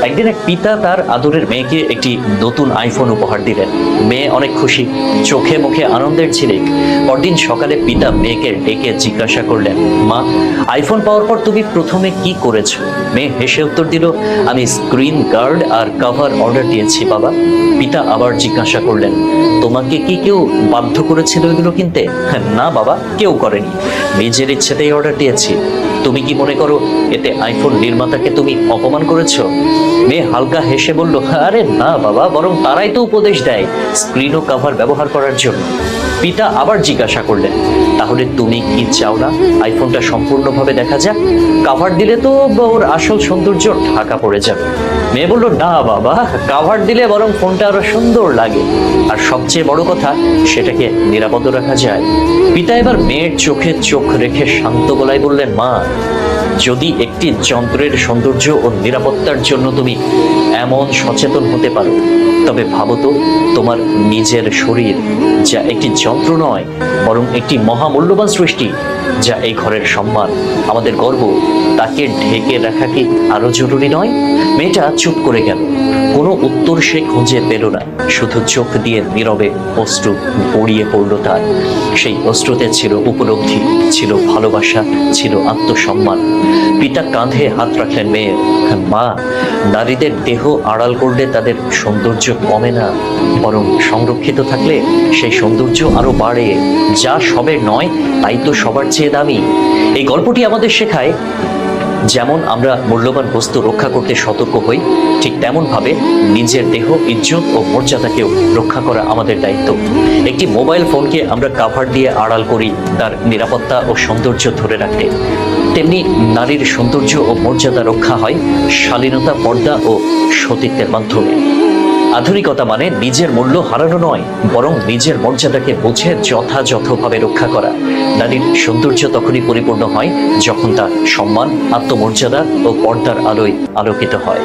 একদিন এক পিতা তার আদরের মেয়েকে একটি নতুন আইফোন উপহার দিলেন। মেয়ে অনেক খুশি, চোখে মুখে আনন্দের ঝিলিক। পরদিন সকালে পিতা মেয়েকে ডেকে জিজ্ঞাসা করলেন, মা, আইফোন পাওয়ার পর তুমি প্রথমে কি করেছো? মেয়ে হেসে উত্তর দিল, আমি স্ক্রিন গার্ড আর কভার অর্ডার দিয়েছি বাবা। পিতা আবার জিজ্ঞাসা করলেন, তোমাকে কি কেউ বাধ্য করেছিল এগুলো কিনতে? না বাবা, কেউ করেনি, নিজের ইচ্ছেতেই অর্ডার দিয়েছি। তুমি কি মনে করো এতে আইফোন নির্মাতাকে তুমি অপমান করেছো? মেয়ে হালকা হেসে বলল, আরে না বাবা, বরং তারাই তো উপদেশ দেয় স্ক্রিন ও কভার ব্যবহার করার জন্য। পিতা আবার জিজ্ঞাসা করলেন, তাহলে তুমি কি চাও না আইফোনটা সম্পূর্ণভাবে দেখা যাক? কভার দিলে তো ওর আসল সৌন্দর্য ঢাকা পড়ে যাবে। মেয়ে বলল, না বাবা, কভার দিলে বরং ফোনটা আরো সুন্দর লাগে, আর সবচেয়ে বড় কথা সেটাকে নিরাপদ রাখা যায়। পিতা এবার মেয়ের চোখে চোখ রেখে শান্ত গলায় বললেন, মা, যদি একটি যন্ত্রের সৌন্দর্য ও নিরাপত্তার জন্য তুমি এমন সচেতন হতে পারো, তবে ভাবো তো, তোমার নিজের শরীর, যা একটি যন্ত্র নয় বরং একটি মহামূল্যবান সৃষ্টি, যা এই ঘরের সম্মান, আমাদের গর্ব, তাকে ঢেকে রাখা কি আরো জরুরি নয়? মেয়েটা চুপ করে গেল। কোনো উত্তর সে খুঁজে পেল না, শুধু চোখ দিয়ে নীরবে অশ্রু গড়িয়ে পড়ল তার। সেই অশ্রুতে ছিল উপলব্ধি, ছিল ভালোবাসা, ছিল আত্মসম্মান। পিতা কাঁধে হাত রাখলেন মেয়ের। মা, নারীদের দেহ আড়াল করলে তাদের সৌন্দর্য কমে না, বরং সংরক্ষিত থাকলে সেই সৌন্দর্য আরো বাড়ে। যা সবের নয় তাই তো সবার চেয়ে দামি। এই গল্পটি আমাদের শেখায়, যেমন আমরা মূল্যবান বস্তু রক্ষা করতে সতর্ক হই, ঠিক তেমন ভাবে নিজের দেহ, ইজ্জত ও মর্যাদাকেও রক্ষা করা আমাদের দায়িত্ব। একটি মোবাইল ফোনকে আমরা কভার দিয়ে আড়াল করি তার নিরাপত্তা ও সৌন্দর্য ধরে রাখতে, তেমনি নারীর সৌন্দর্য ও মর্যাদা রক্ষা হয় শালীনতা, পর্দা ও সতীত্বের মাধ্যমে। আধুনিকতা মানে নিজের মূল্য হারানো নয়, বরং নিজের মর্যাদাকে বুঝে যথাযথভাবে রক্ষা করা। নারীর সৌন্দর্য তখনই পরিপূর্ণ হয় যখন তা সম্মান, আত্মমর্যাদা ও পর্দার আলোয় আলোকিত হয়।